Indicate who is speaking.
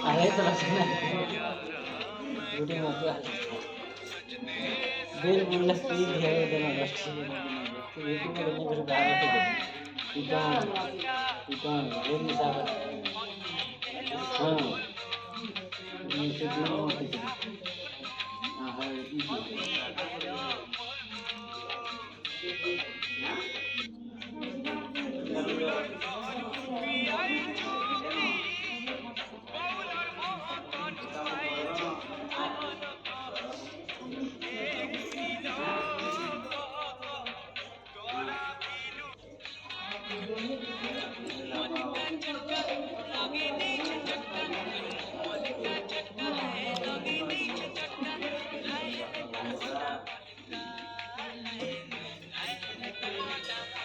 Speaker 1: आलायचं लक्षात नाही रुटीन मध्ये बेल म्हणलं की घ्यावे देणार युट्यूबमध्ये नाही घरी बाहेर तिथं दोन्ही सागर हां